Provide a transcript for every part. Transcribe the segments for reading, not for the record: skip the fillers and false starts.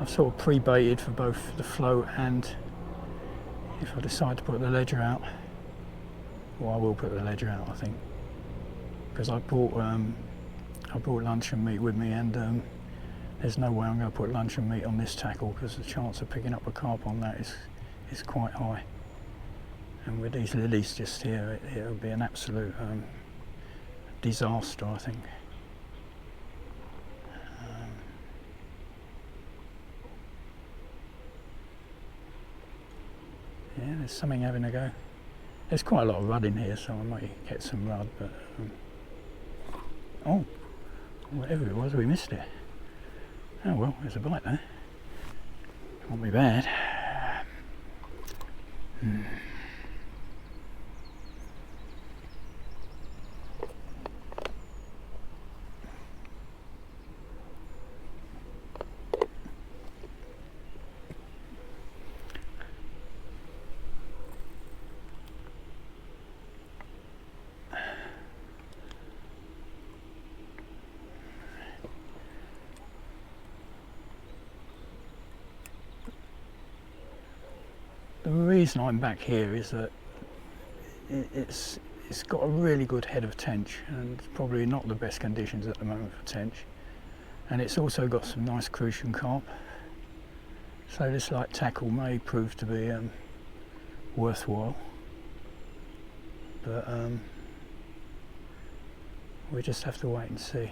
I've sort of pre-baited for both the float and if I decide to put the ledger out. Well, I will put the ledger out, I think, because I brought luncheon meat with me, and there's no way I'm going to put luncheon meat on this tackle because the chance of picking up a carp on that is quite high. And with these lilies just here, it'll be an absolute disaster, I think. Yeah, there's something having a go. There's quite a lot of rudd in here, so I might get some rudd, but oh, whatever it was, we missed it. Oh well, there's a bite there. Won't be bad. The reason I'm back here is that it's got a really good head of tench, and it's probably not the best conditions at the moment for tench, and it's also got some nice crucian carp, so this light tackle may prove to be worthwhile, but we just have to wait and see.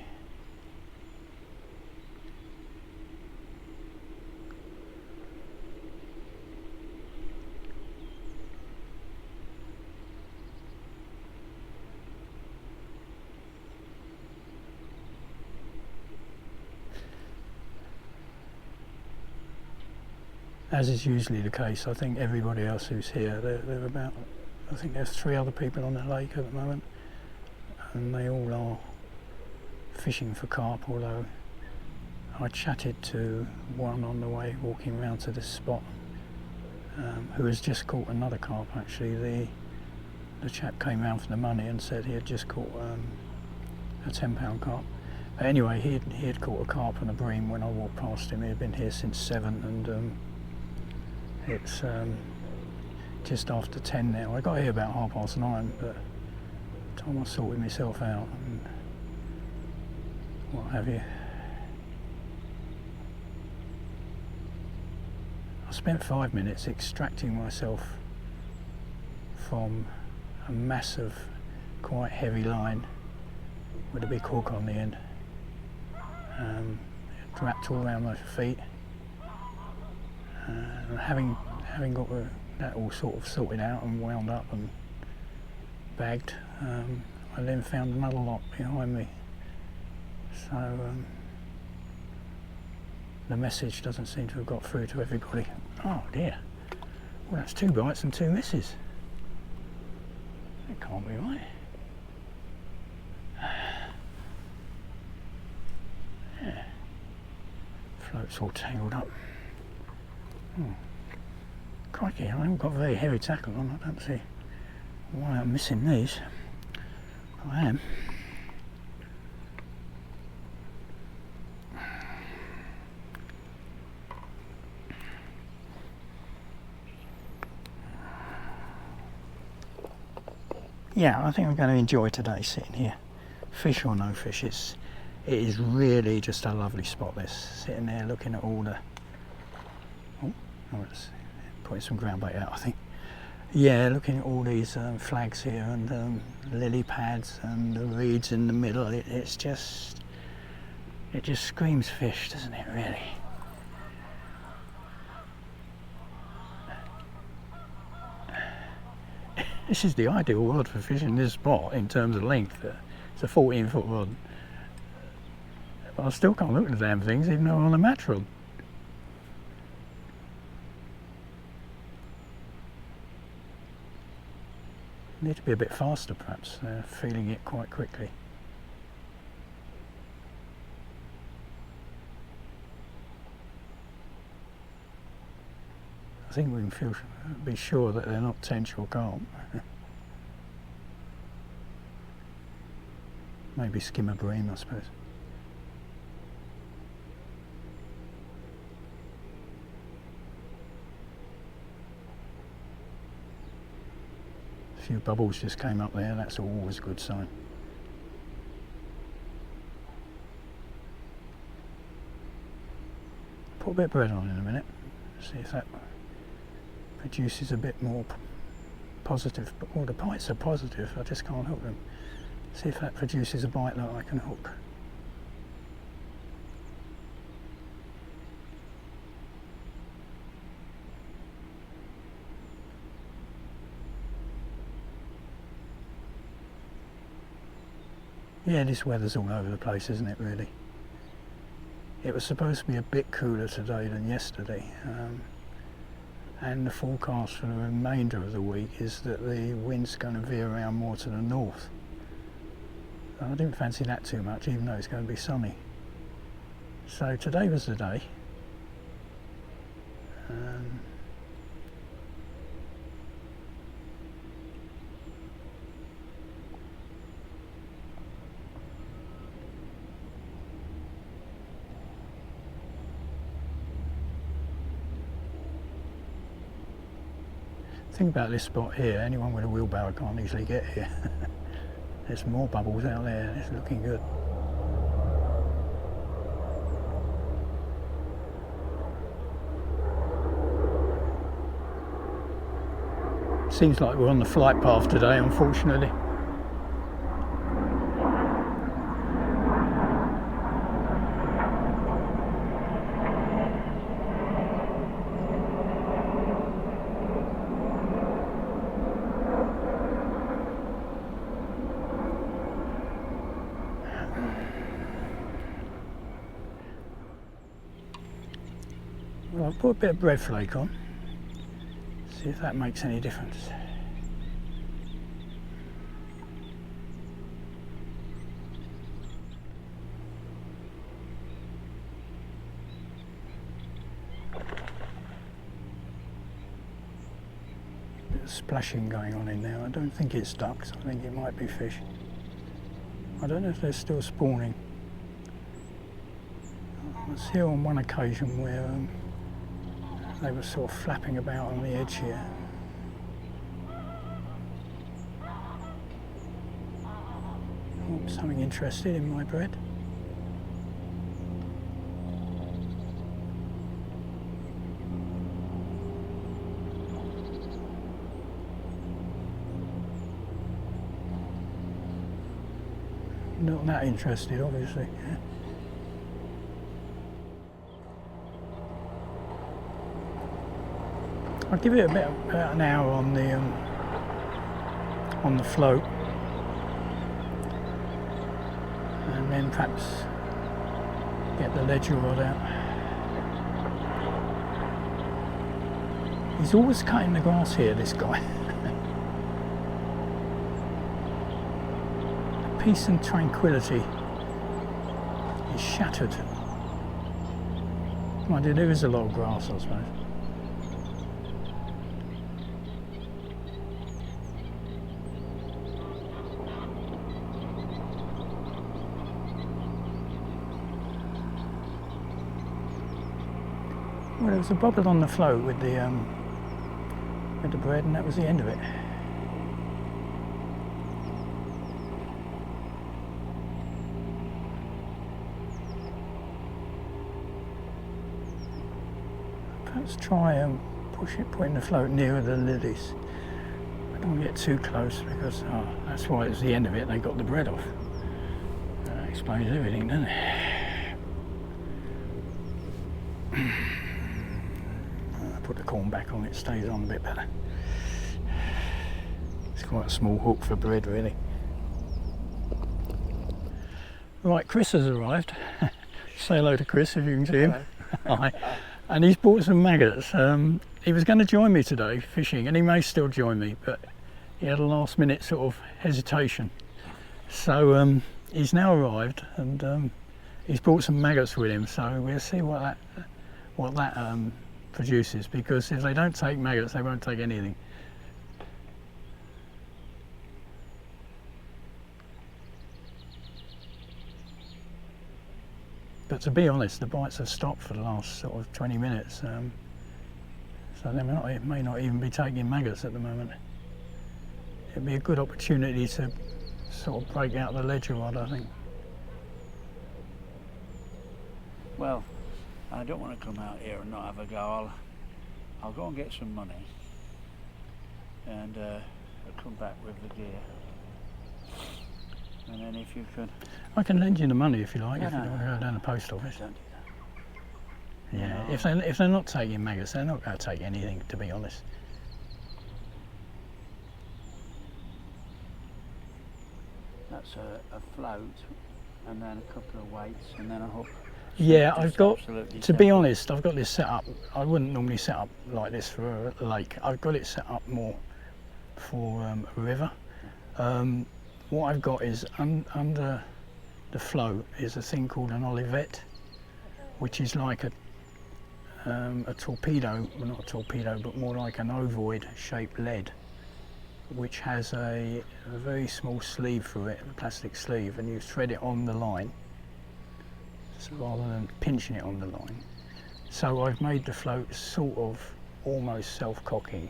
As is usually the case, I think everybody else who's here, they're about, I think there's 3 other people on the lake at the moment, and they all are fishing for carp, although I chatted to one on the way walking around to this spot who has just caught another carp actually. The chap came round for the money and said he had just caught a 10-pound carp. But anyway, he had caught a carp and a bream when I walked past him. He had been here since 7, and it's just after 10 now. I got here about 9:30, but the time I sorted myself out and what have you, I spent 5 minutes extracting myself from a massive, quite heavy line with a big hook on the end. It wrapped all around my feet. Having got that all sort of sorted out and wound up and bagged, I then found another lot behind me. So the message doesn't seem to have got through to everybody. Oh dear. Well, that's 2 bites and 2 misses. That can't be right. Yeah. Float's all tangled up. Crikey, I haven't got a very heavy tackle on. I don't see why I'm missing these. I am. Yeah, I think I'm going to enjoy today sitting here. Fish or no fish, it is really just a lovely spot, this. Sitting there looking at all the... Oh, it's putting some ground bait out, I think. Yeah, looking at all these flags here and lily pads and the reeds in the middle. It just screams fish, doesn't it, really? This is the ideal rod for fishing this spot in terms of length. It's a 14-foot rod. But I still can't look at the damn things even though I'm on a match rod. Need to be a bit faster perhaps, feeling it quite quickly. I think we can be sure that they're not tench or carp. Maybe skimmer bream, I suppose. A few bubbles just came up there, that's always a good sign. Put a bit of bread on in a minute, see if that produces a bit more positive. All the bites are positive, I just can't hook them. See if that produces a bite that I can hook. Yeah, this weather's all over the place, isn't it, really? It was supposed to be a bit cooler today than yesterday, and the forecast for the remainder of the week is that the wind's going to veer around more to the north. I didn't fancy that too much, even though it's going to be sunny. So today was the day. The thing about this spot here, anyone with a wheelbarrow can't easily get here. There's more bubbles out there, it's looking good. Seems like we're on the flight path today, unfortunately. Well, I'll put a bit of bread flake on, see if that makes any difference. Bit of splashing going on in there. I don't think it's ducks, I think it might be fish. I don't know if they're still spawning. I was here on one occasion where they were sort of flapping about on the edge here. Oh, something interested in my bread. Not that interested, obviously. I'll give it about an hour on the float, and then perhaps get the ledger rod out. He's always cutting the grass here, this guy. The peace and tranquility is shattered. Mind you, there is a lot of grass, I suppose. Well, there was a bobble on the float with the bread, and that was the end of it. Perhaps try putting the float nearer the lilies. I don't want to get too close because that's why it was the end of it. They got the bread off. That explains everything, doesn't it? Put the corn back on, it stays on a bit better. It's quite a small hook for bread, really. Right, Chris has arrived. Say hello to Chris if you can see him. Hi. And he's bought some maggots. He was going to join me today fishing, and he may still join me, but he had a last minute sort of hesitation. So he's now arrived, and he's brought some maggots with him, so we'll see what that produces, because if they don't take maggots, they won't take anything. But to be honest, the bites have stopped for the last sort of 20 minutes, so they may not even be taking maggots at the moment. it'd be a good opportunity to sort of break out the ledger rod, I think. Well, I don't want to come out here and not have a go. I'll go and get some money and I'll come back with the gear. And then if you could... I can lend you the money if you like, No, if you no, don't want to go down the post office. Don't do that. Yeah, No. if they're not taking maggots, they're not going to take anything, to be honest. That's a float and then a couple of weights and then a hook. Yeah, Just I've got, absolutely to be separate. honest, I've got this set up. I wouldn't normally set up like this for a lake. I've got it set up more for a river. What I've got is under the float is a thing called an olivette, which is like a torpedo, well not a torpedo, but more like an ovoid shaped lead, which has a very small sleeve through it, a plastic sleeve, and you thread it on the line, so rather than pinching it on the line. So I've made the float sort of almost self-cocking,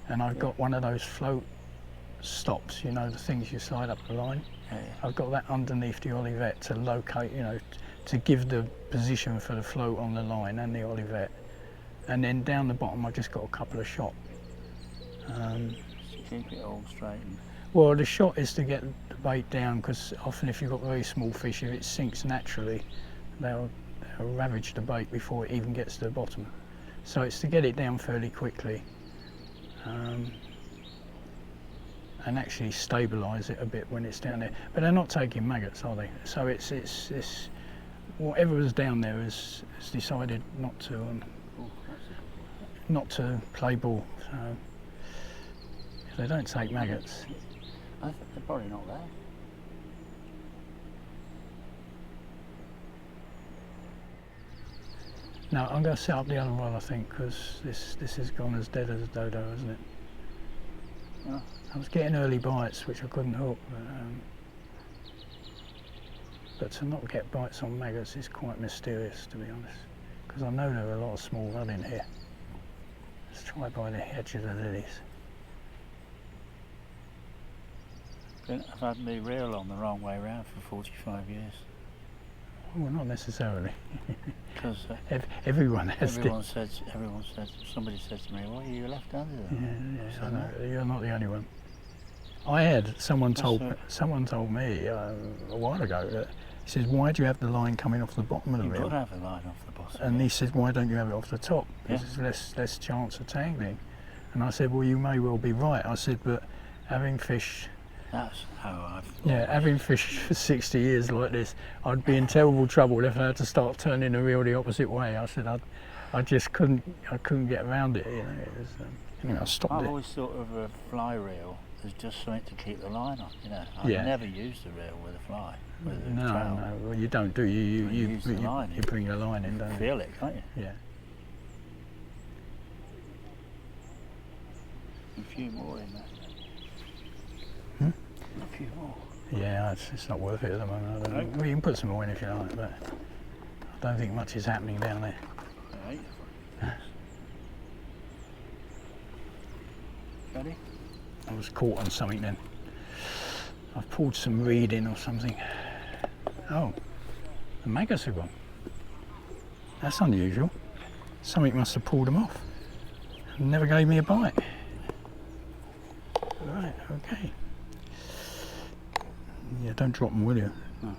and I've got one of those float stops, you know, the things you slide up the line. Yeah. I've got that underneath the olivette to locate, you know, to give the position for the float on the line and the olivette. And then down the bottom I've just got a couple of shot. To keep it all straight. Well, the shot is to get the bait down, because often if you've got very small fish, if it sinks naturally, they'll ravage the bait before it even gets to the bottom. So it's to get it down fairly quickly. And actually stabilise it a bit when it's down there. But they're not taking maggots, are they? So it's whatever was down there has decided not to play ball. So if they don't take maggots. I think they're probably not there. No, I'm going to set up the other one, I think, because this has gone as dead as a dodo, hasn't it? Oh. I was getting early bites, which I couldn't hook, but to not get bites on maggots is quite mysterious, to be honest, because I know there are a lot of small rudd in here. Let's try by the edge of the lilies. I've had my reel on the wrong way round for 45 years. Well, not necessarily. Because everyone has everyone said, somebody said to me, "Well, are you left-handed?" Yeah, I know. You're not the only one. I had someone told me a while ago that he says, "Why do you have the line coming off the bottom of the You reel?" could have a line off the bottom. And he said, "Why don't you have it off the top? Because Yeah. there's less chance of tangling." And I said, "Well, you may well be right." I said, "But having fished." That's how I've... Yeah, having fished for 60 years like this, I'd be in terrible trouble if I had to start turning the reel the opposite way. I said I just couldn't get around it. You know, it was, anyway, I stopped I've it. always thought of a fly reel as just something to keep the line on. You know, I've Yeah. never used a reel with a fly. With a No, trail. no, well, you don't do. You use the line. you bring the line in, don't you? Feel it, can't you? Yeah. A few more in there. Hmm? A few more. Yeah, it's not worth it at the moment. I don't know. Well, you can put some more in if you like, but I don't think much is happening down there. Right. Ready? I was caught on something then. I've pulled some reed in or something. Oh, the maggots are gone. That's unusual. Something must have pulled them off. Never gave me a bite. Right, okay. Yeah, don't drop them, will you? No.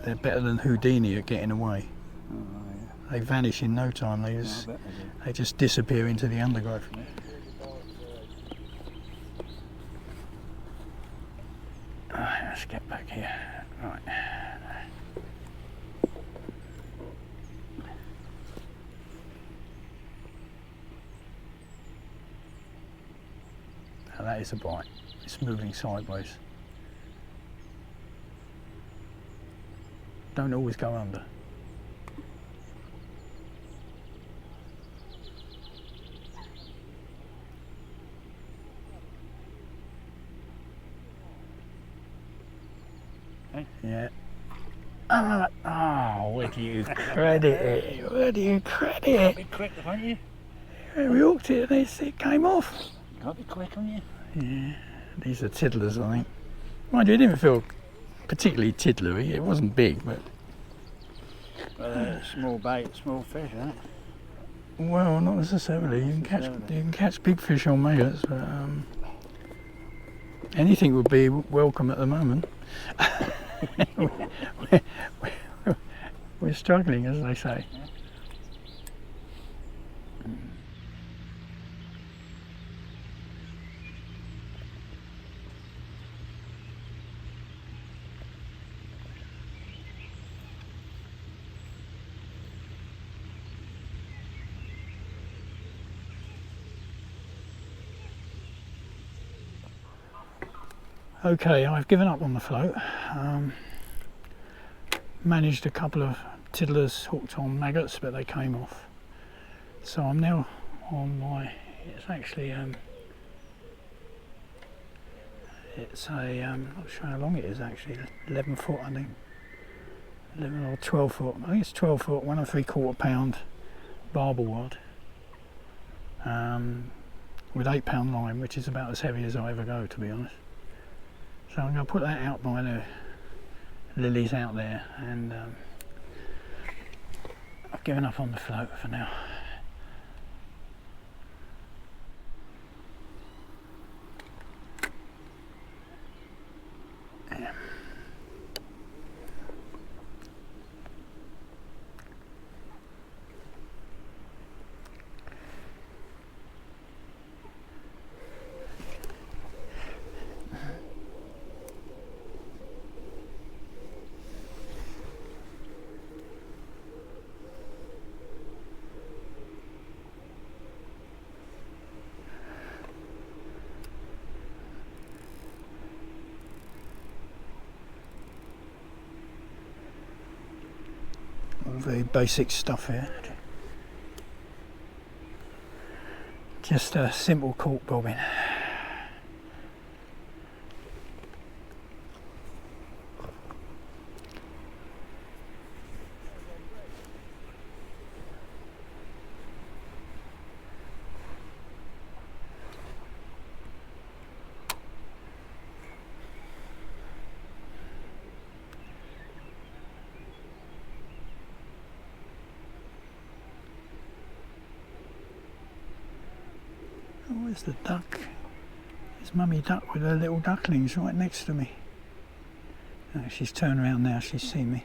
They're better than Houdini at getting away. Oh, yeah. They vanish in no time. No, I bet they do. They just disappear into the undergrowth. Right, let's get back here. Right. Now that is a bite. It's moving sideways. Don't always go under. Hey. Yeah. Oh, where do you credit it? Where do you credit it? Be quick, haven't you? We hooked it and it came off. Got to be quick, haven't you? Yeah, these are tiddlers, I think. Mind you, it didn't feel particularly tiddlery. It wasn't big, but... Small bait, small fish, isn't it? Well, not necessarily. You can catch big fish on maggots, but anything would be welcome at the moment. We're struggling, as they say. Okay, I've given up on the float. Managed a couple of tiddlers hooked on maggots, but they came off. So I'm now on my, it's actually, it's a, not sure how long it is actually, 11 foot I think, 11 or 12 foot, I think it's 12 foot, 1 3/4 pound barbel rod, with 8 pound line, which is about as heavy as I ever go, to be honest. So I'm going to put that out by the lilies out there, and I've given up on the float for now. Very basic stuff here. Just a simple cork bobbin. Oh, where's the duck? There's Mummy Duck with her little ducklings right next to me. Oh, she's turned around now, she's seen me.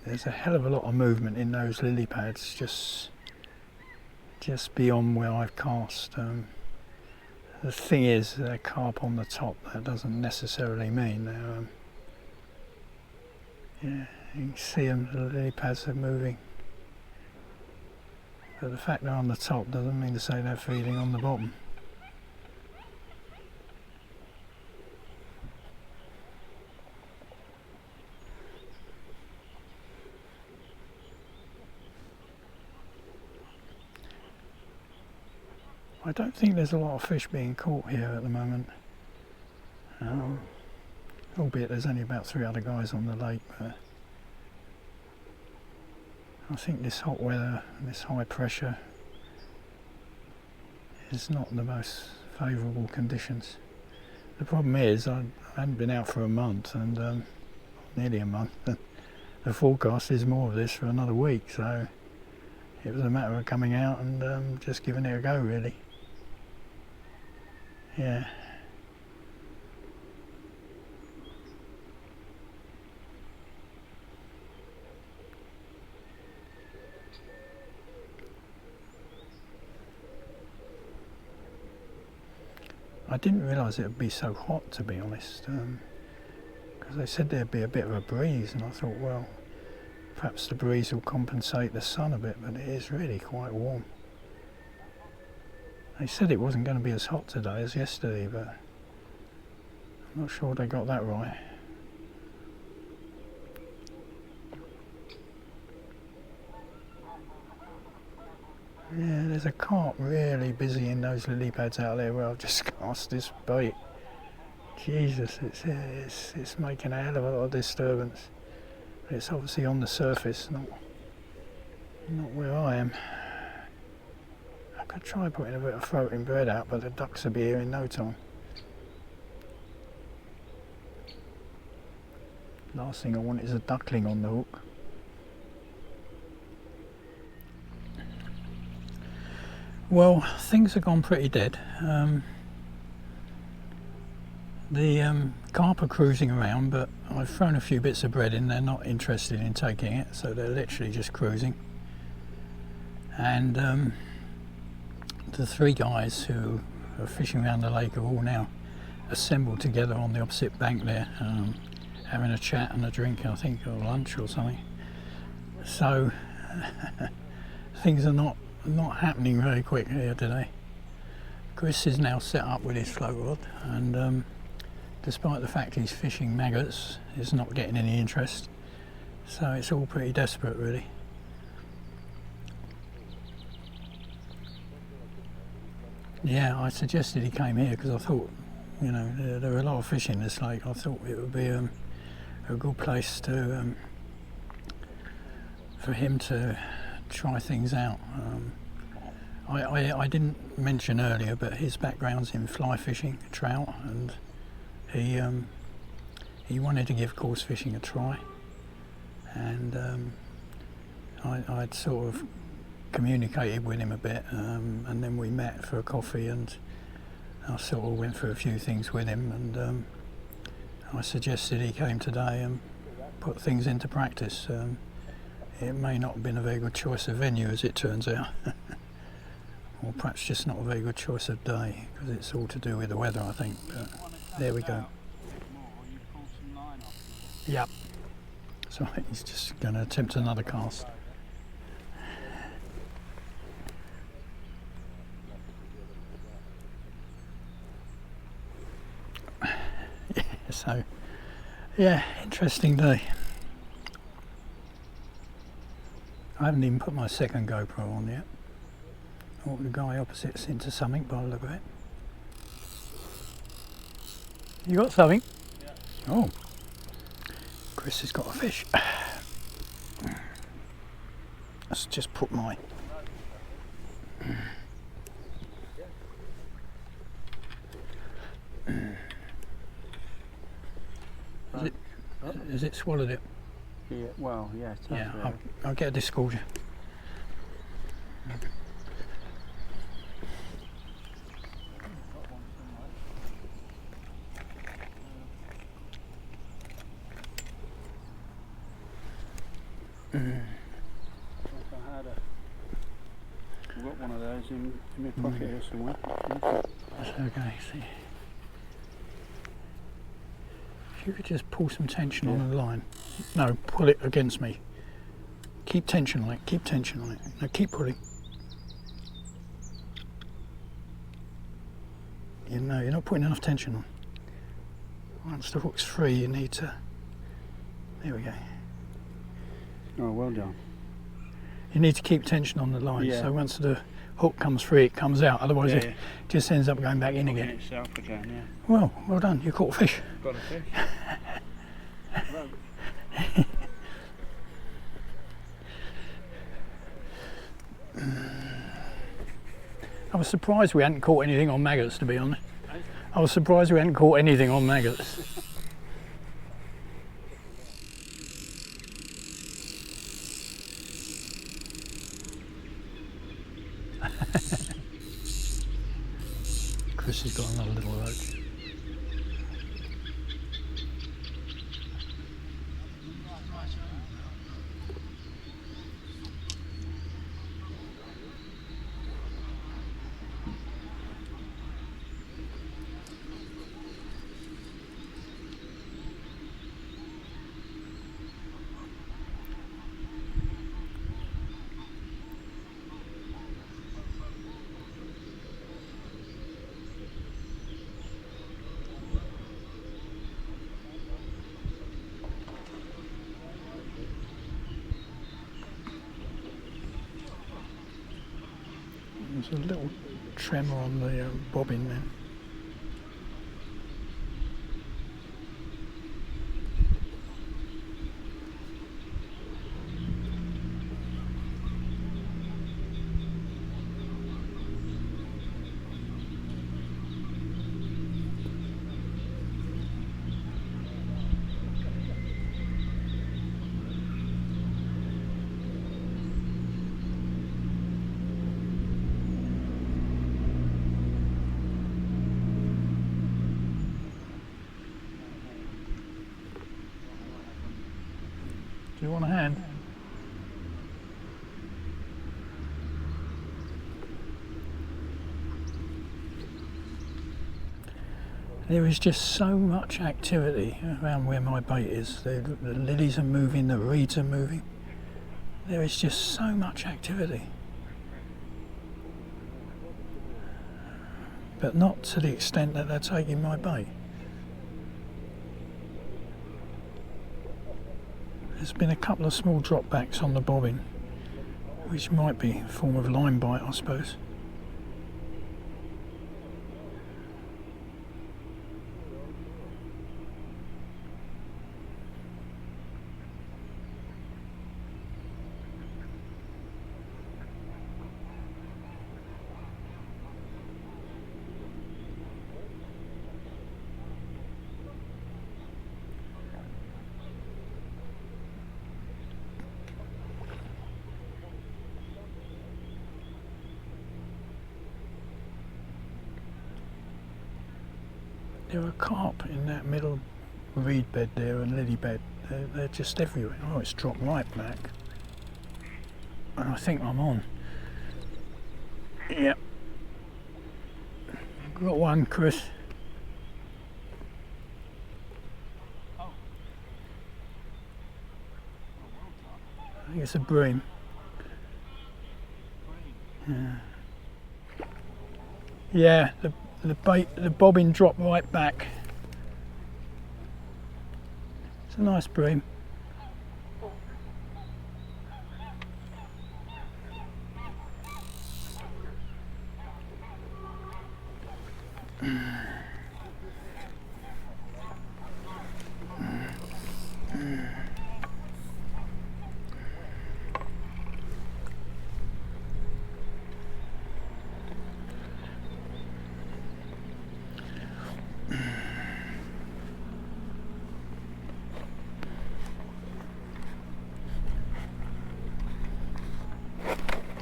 There's a hell of a lot of movement in those lily pads, just beyond where I've cast. The thing is, they're carp on the top. That doesn't necessarily mean they're, yeah, you can see them, the lily pads are moving. But the fact they're on the top doesn't mean to say they're feeding on the bottom. I don't think there's a lot of fish being caught here at the moment, albeit there's only about 3 other guys on the lake, but I think this hot weather and this high pressure is not the most favourable conditions. The problem is I hadn't been out for a month, and nearly a month, and the forecast is more of this for another week, so it was a matter of coming out and just giving it a go, really. Yeah. I didn't realise it would be so hot, to be honest, because they said there'd be a bit of a breeze, and I thought, well, perhaps the breeze will compensate the sun a bit, but it is really quite warm. They said it wasn't going to be as hot today as yesterday, but I'm not sure they got that right. Yeah, there's a carp really busy in those lily pads out there where I've just cast this bait. Jesus, it's making a hell of a lot of disturbance. It's obviously on the surface, not where I am. I could try putting a bit of floating bread out, but the ducks will be here in no time. Last thing I want is a duckling on the hook. Well, things have gone pretty dead. The carp are cruising around, but I've thrown a few bits of bread in. They're not interested in taking it, so they're literally just cruising. And the three guys who are fishing around the lake are all now assembled together on the opposite bank there, having a chat and a drink, I think, or lunch or something. So things are not happening very quick here today. Chris is now set up with his float rod, and despite the fact he's fishing maggots, he's not getting any interest. So it's all pretty desperate, really. Yeah, I suggested he came here because I thought, you know, there were a lot of fish in this lake. I thought it would be a good place to for him to try things out. I didn't mention earlier, but his background's in fly fishing, trout, and he wanted to give coarse fishing a try, and I'd sort of communicated with him a bit, and then we met for a coffee, and I sort of went through a few things with him, and I suggested he came today and put things into practice. It may not have been a very good choice of venue, as it turns out, or perhaps just not a very good choice of day, because it's all to do with the weather, I think. But there we go. Yep. So he's just going to attempt another cast. So, yeah, interesting day. I haven't even put my second GoPro on yet. Oh, the guy opposite's into something by the look of it. You got something? Yeah. Oh, Chris has got a fish. Let's just put my... Has it swallowed it? Yeah, well, yeah. Yeah, I'll get a disgorger. I've got one of those in my pocket here somewhere. That's okay, see. If you could just pull some tension on the line. No, pull it against me. Keep tension on it, keep tension on it. No, keep pulling. You know, you're not putting enough tension on. Once the hook's free, you need to... There we go. Oh, well done. You need to keep tension on the line, Yeah. so once the hook comes free, it comes out. Otherwise, Yeah, it yeah. just ends up going back in Hooking again. itself again, yeah. Well done. You caught a fish. Got a fish. Well, I was surprised we hadn't caught anything on maggots, to be honest. I was surprised we hadn't caught anything on maggots. Chris has got another little roach. There's a little tremor on the bobbin there. Do you want a hand? There is just so much activity around where my bait is. The lilies are moving, the reeds are moving. There is just so much activity. But not to the extent that they're taking my bait. There's been a couple of small dropbacks on the bobbin, which might be a form of line bite, I suppose. There are carp in that middle reed bed there and lily bed. They're just everywhere. Oh, it's dropped right back. And I think I'm on. Yep. Got one, Chris. I think it's a bream. Yeah. Yeah, the bobbin dropped right back. It's a nice bream.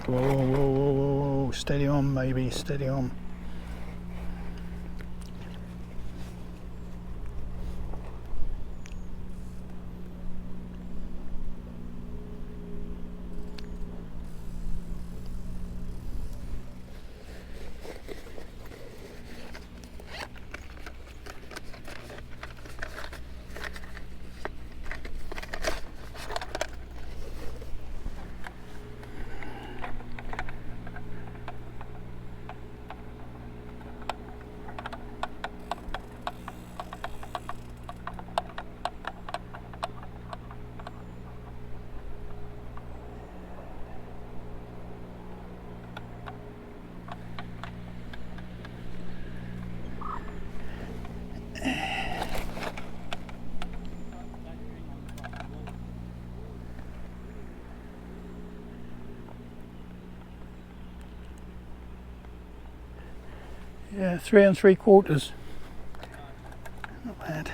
Whoa, whoa, whoa, whoa, whoa, steady on, baby, steady on. Yeah, 3 3/4. Not bad.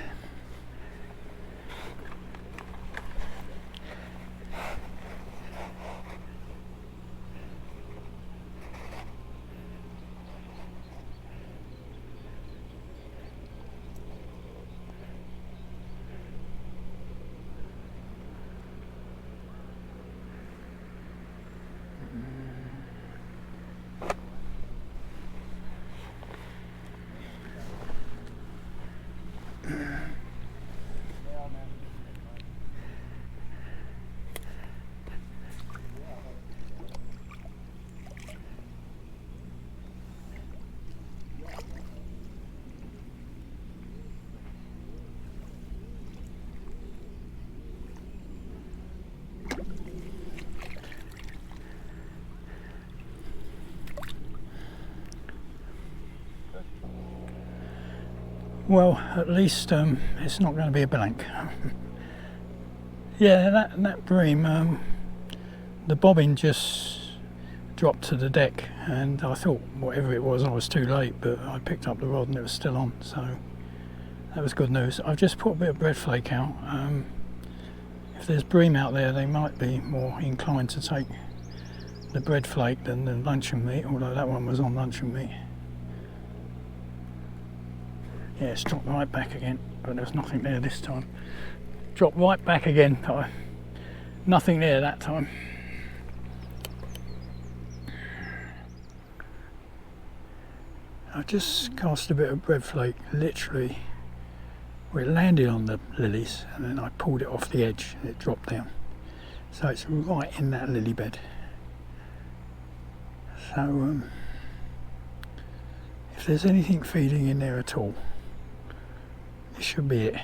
Well, at least it's not going to be a blank. Yeah, that bream, the bobbin just dropped to the deck, and I thought whatever it was I was too late, but I picked up the rod and it was still on, so that was good news. I've just put a bit of bread flake out. If there's bream out there, they might be more inclined to take the bread flake than the luncheon meat, although that one was on luncheon meat. Yeah, it's dropped right back again, but there's nothing there this time. Dropped right back again, but nothing there that time. I just cast a bit of bread flake, literally, well, it landed on the lilies, and then I pulled it off the edge and it dropped down. So it's right in that lily bed. So if there's anything feeding in there at all, this should be it.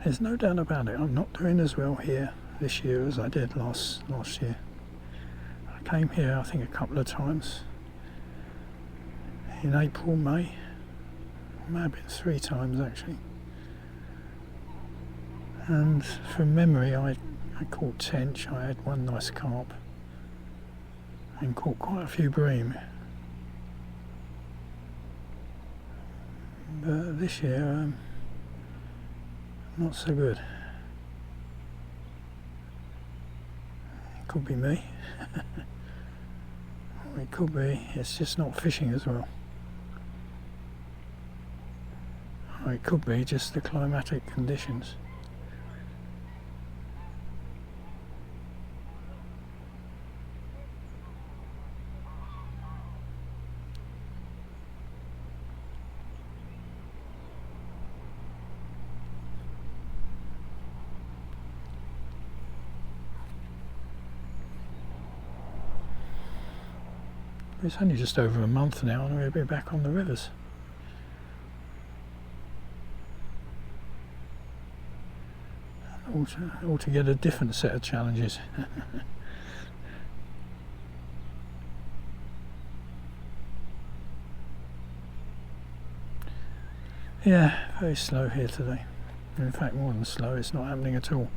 There's no doubt about it, I'm not doing as well here this year as I did last year. I came here I think a couple of times in April, May, may have been 3 times actually. And from memory I caught tench, I had 1 nice carp and caught quite a few bream. But this year not so good. It could be me. Or it could be it's just not fishing as well. Or it could be just the climatic conditions. It's only just over a month now and we'll be back on the rivers. Altogether different set of challenges. Yeah, very slow here today. In fact, more than slow, it's not happening at all.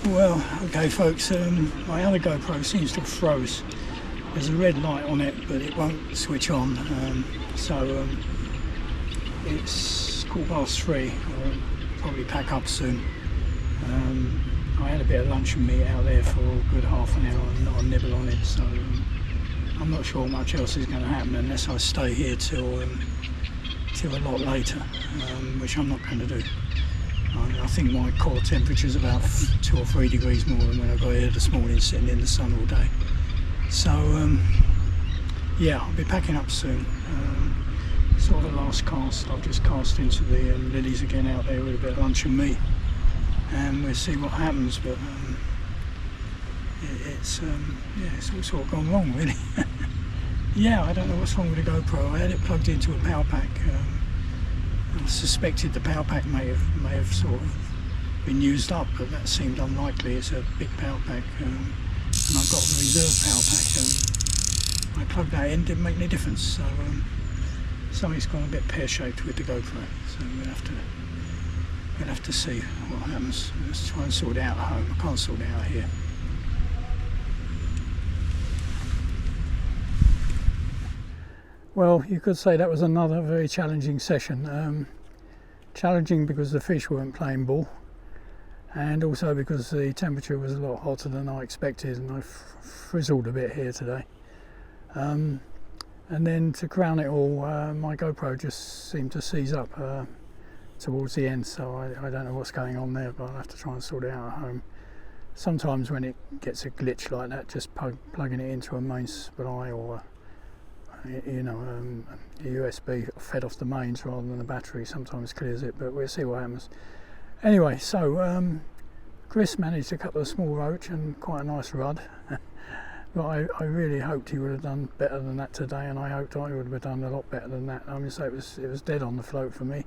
Well, okay folks, my other GoPro seems to have froze. There's a red light on it, but it won't switch on. It's 3:15. I'll probably pack up soon. I had a bit of luncheon meat out there for a good half an hour and not a nibble on it, so I'm not sure much else is going to happen unless I stay here till a lot later, which I'm not going to do. I think my core temperature is about 2 or 3 degrees more than when I got here this morning, sitting in the sun all day. So yeah, I'll be packing up soon. sort of a last cast. I've just cast into the lilies again out there with a bit of luncheon meat, and we'll see what happens. But it's all sort of gone wrong, really. Yeah, I don't know what's wrong with the GoPro. I had it plugged into a power pack. I suspected the power pack may have sort of been used up, but that seemed unlikely. It's a big power pack, and I've got a reserve power pack, and I plugged that in, didn't make any difference. So something's gone a bit pear-shaped with the GoPro. So we'll have to see what happens. Let's try and sort it out at home. I can't sort it out here. Well, you could say that was another very challenging session. Challenging because the fish weren't playing ball, and also because the temperature was a lot hotter than I expected, and I frizzled a bit here today. And then to crown it all, my GoPro just seemed to seize up towards the end, so I don't know what's going on there, but I'll have to try and sort it out at home. Sometimes when it gets a glitch like that, just plugging it into a main supply or a USB fed off the mains rather than the battery sometimes clears it, but we'll see what happens. Anyway, so Chris managed a couple of small roach and quite a nice rudd, but I really hoped he would have done better than that today, and I hoped I would have done a lot better than that. I mean, so it was dead on the float for me.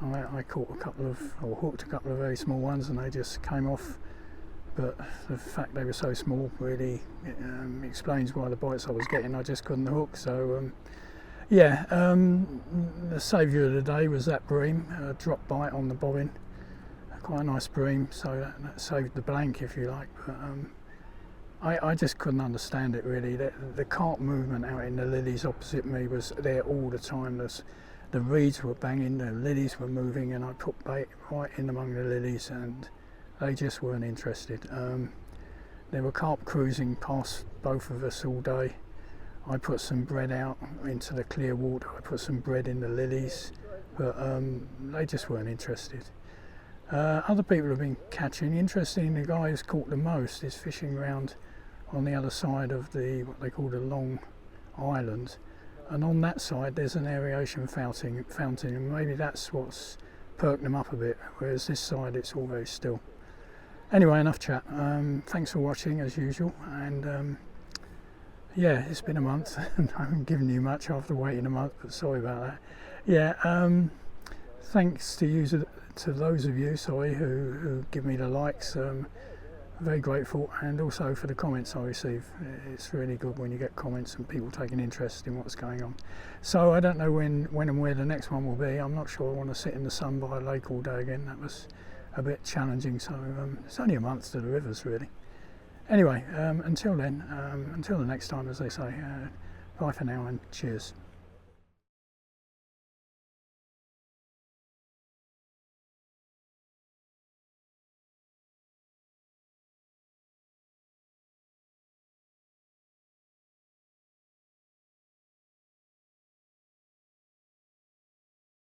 I caught hooked a couple of very small ones, and they just came off. But the fact they were so small really explains why the bites I was getting I just couldn't hook. So the saviour of the day was that bream, a drop bite on the bobbin, quite a nice bream, so that saved the blank, if you like. But I just couldn't understand it really. The carp movement out in the lilies opposite me was there all the time. The reeds were banging, the lilies were moving, and I put bait right in among the lilies, and they just weren't interested. There were carp cruising past both of us all day. I put some bread out into the clear water. I put some bread in the lilies, but they just weren't interested. Other people have been catching. Interesting, the guy who's caught the most is fishing around on the other side of what they call the long island, and on that side there's an aeration fountain, and maybe that's what's perked them up a bit, whereas this side it's all very still. Anyway, enough chat. Thanks for watching as usual, and it's been a month and I haven't given you much after waiting a month, but sorry about that. Thanks to those of you who give me the likes. Very grateful, and also for the comments I receive. It's really good when you get comments and people taking interest in what's going on. So I don't know when and where the next one will be. I'm not sure I want to sit in the sun by a lake all day again. That was a bit challenging, so it's only a month to the rivers really. Anyway, until then, until the next time, as they say, bye for now and cheers.